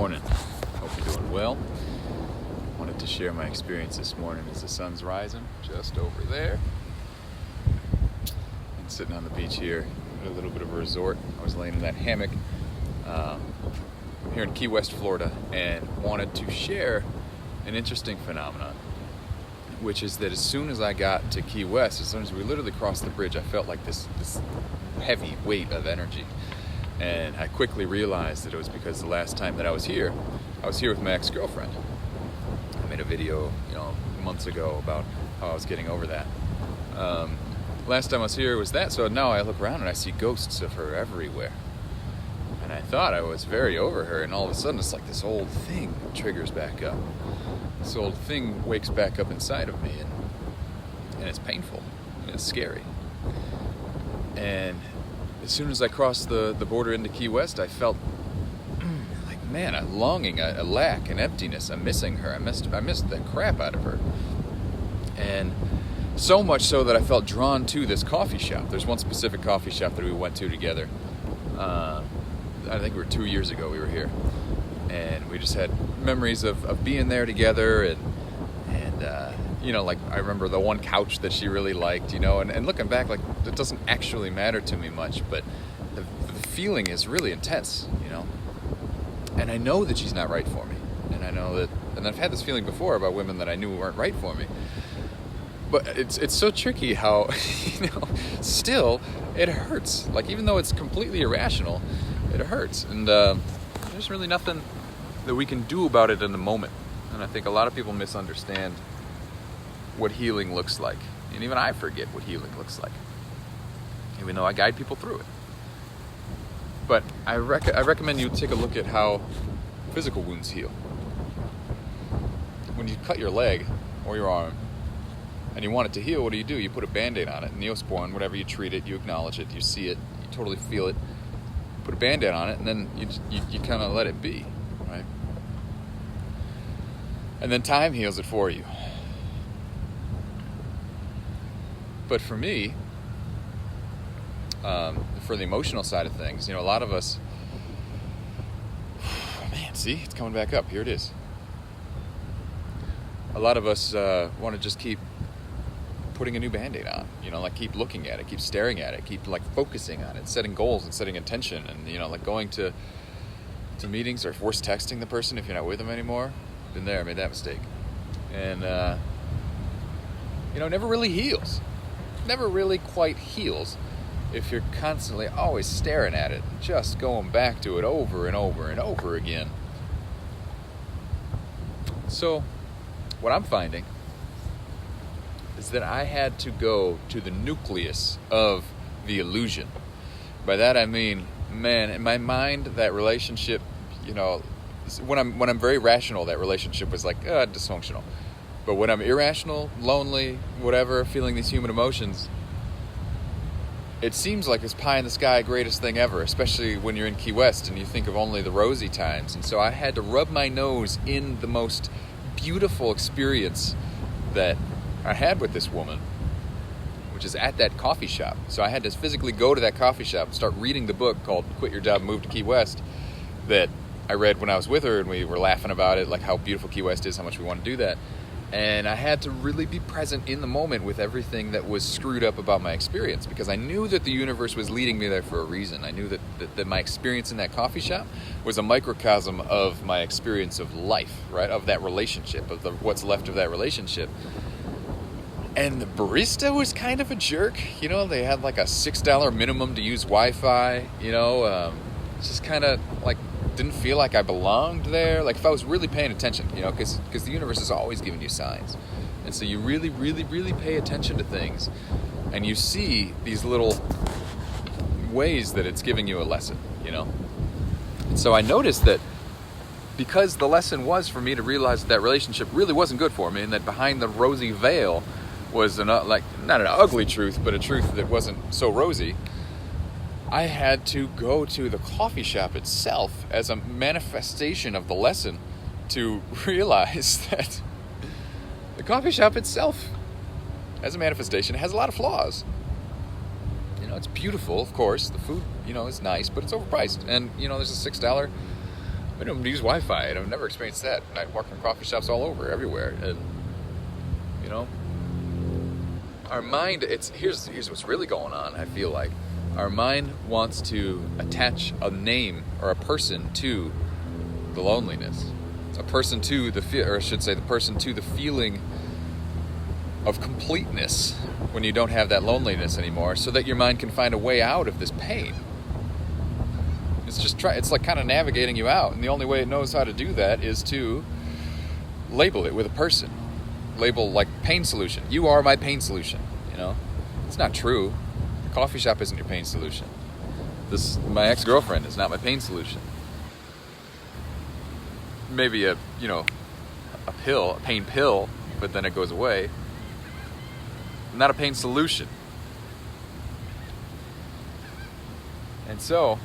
morning. Hope you're doing well. Wanted to share my experience this morning as the sun's rising just over there. And sitting on the beach here at a little bit of a resort. I was laying in that hammock here in Key West, Florida, and wanted to share an interesting phenomenon, which is that as soon as I got to Key West, as soon as we literally crossed the bridge, I felt like this heavy weight of energy. And I quickly realized that it was because the last time that I was here with my ex-girlfriend. I made a video, months ago about how I was getting over that. Last time I was here was that, so now I look around and I see ghosts of her everywhere. And I thought I was very over her, and all of a sudden it's like this old thing triggers back up. This old thing wakes back up inside of me, and it's painful, and it's scary. And as soon as I crossed the border into Key West, I felt like, man, a longing, a lack, an emptiness. I'm missing her. I missed the crap out of her. And so much so that I felt drawn to this coffee shop. There's one specific coffee shop that we went to together. I think it was 2 years ago we were here. And we just had memories of being there together, and like I remember the one couch that she really liked, and looking back, like, it doesn't actually matter to me much, but the feeling is really intense, and I know that she's not right for me, and I know that, and I've had this feeling before about women that I knew weren't right for me, but it's so tricky how, still it hurts, like, even though it's completely irrational, it hurts, and there's really nothing that we can do about it in the moment. And I think a lot of people misunderstand what healing looks like. And even I forget what healing looks like, even though I guide people through it. But I recommend you take a look at how physical wounds heal. When you cut your leg or your arm and you want it to heal, what do? You put a Band-Aid on it. Neosporin, whatever, you treat it, you acknowledge it, you see it, you totally feel it. Put a Band-Aid on it, and then you kind of let it be, right? And then time heals it for you. But for me, for the emotional side of things, a lot of us, man, see, it's coming back up. Here it is. A lot of us want to just keep putting a new Band-Aid on, like keep looking at it, keep staring at it, keep like focusing on it, setting goals and setting intention, and like going to meetings, or force texting the person if you're not with them anymore. Been there, made that mistake. And never really heals. Never really quite heals if you're constantly always staring at it, just going back to it over and over and over again. So what I'm finding is that I had to go to the nucleus of the illusion. By that I mean, man, in my mind, that relationship, when I'm very rational, that relationship was like dysfunctional. But when I'm irrational, lonely, whatever, feeling these human emotions, it seems like this pie in the sky greatest thing ever, especially when you're in Key West and you think of only the rosy times. And so I had to rub my nose in the most beautiful experience that I had with this woman, which is at that coffee shop. So I had to physically go to that coffee shop and start reading the book called Quit Your Job, Move to Key West, that I read when I was with her, and we were laughing about it, like how beautiful Key West is, how much we want to do that. And I had to really be present in the moment with everything that was screwed up about my experience, because I knew that the universe was leading me there for a reason. I knew that my experience in that coffee shop was a microcosm of my experience of life, right? Of that relationship, of what's left of that relationship. And the barista was kind of a jerk. They had like a $6 minimum to use Wi-Fi, just kind of like didn't feel like I belonged there. Like if I was really paying attention, because the universe is always giving you signs. And so you really, really, really pay attention to things, and you see these little ways that it's giving you a lesson, And so I noticed that because the lesson was for me to realize that relationship really wasn't good for me, and that behind the rosy veil was not an ugly truth, but a truth that wasn't so rosy, I had to go to the coffee shop itself as a manifestation of the lesson to realize that the coffee shop itself, as a manifestation, has a lot of flaws. It's beautiful, of course. The food, is nice, but it's overpriced. And, there's a $6 I don't use Wi-Fi, and I've never experienced that. And I walk in coffee shops all over, everywhere, and you know, our mind. Here's what's really going on. I feel like our mind wants to attach a name or a person to the loneliness, a person to or I should say, the person to the feeling of completeness when you don't have that loneliness anymore, so that your mind can find a way out of this pain. It's like kind of navigating you out, and the only way it knows how to do that is to label it with a person. Label like pain solution. You are my pain solution. You know, it's not true. The coffee shop isn't your pain solution. My ex-girlfriend is not my pain solution. Maybe a pain pill, but then it goes away. Not a pain solution. And so,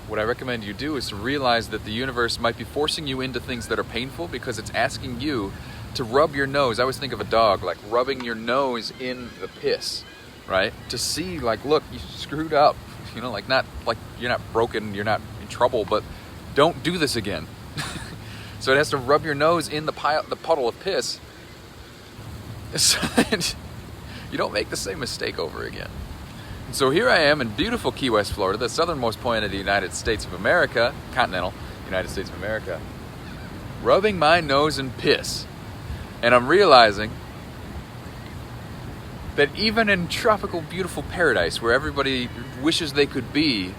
what I recommend you do is to realize that the universe might be forcing you into things that are painful because it's asking you to rub your nose. I always think of a dog, like rubbing your nose in the piss, right? To see, like, look, you screwed up. You know, like not like you're not broken, you're not in trouble, but don't do this again. So it has to rub your nose in the puddle of piss, so that you don't make the same mistake over again. And so here I am in beautiful Key West, Florida, the southernmost point of the United States of America, continental United States of America, rubbing my nose in piss. And I'm realizing that even in tropical, beautiful paradise where everybody wishes they could be,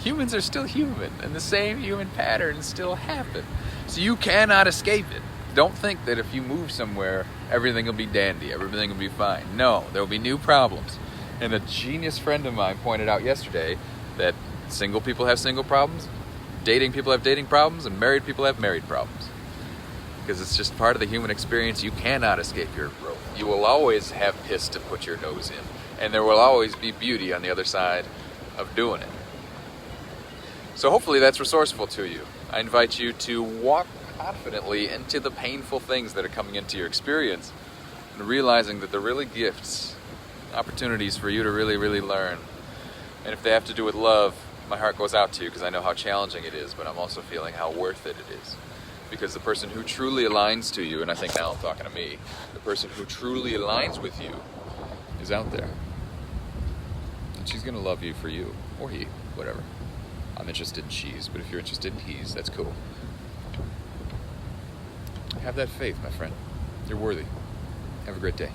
humans are still human, and the same human patterns still happen. So you cannot escape it. Don't think that if you move somewhere, everything will be dandy, everything will be fine. No, there will be new problems. And a genius friend of mine pointed out yesterday that single people have single problems, dating people have dating problems, and married people have married problems. Because it's just part of the human experience. You cannot escape your growth. You will always have piss to put your nose in. And there will always be beauty on the other side of doing it. So hopefully that's resourceful to you. I invite you to walk confidently into the painful things that are coming into your experience, and realizing that they're really gifts, opportunities for you to really, really learn. And if they have to do with love, my heart goes out to you because I know how challenging it is, but I'm also feeling how worth it is. Because the person who truly aligns to you, and I think now I'm talking to me, the person who truly aligns with you is out there. And she's going to love you for you, or he, whatever. I'm interested in she's, but if you're interested in he's, that's cool. Have that faith, my friend. You're worthy. Have a great day.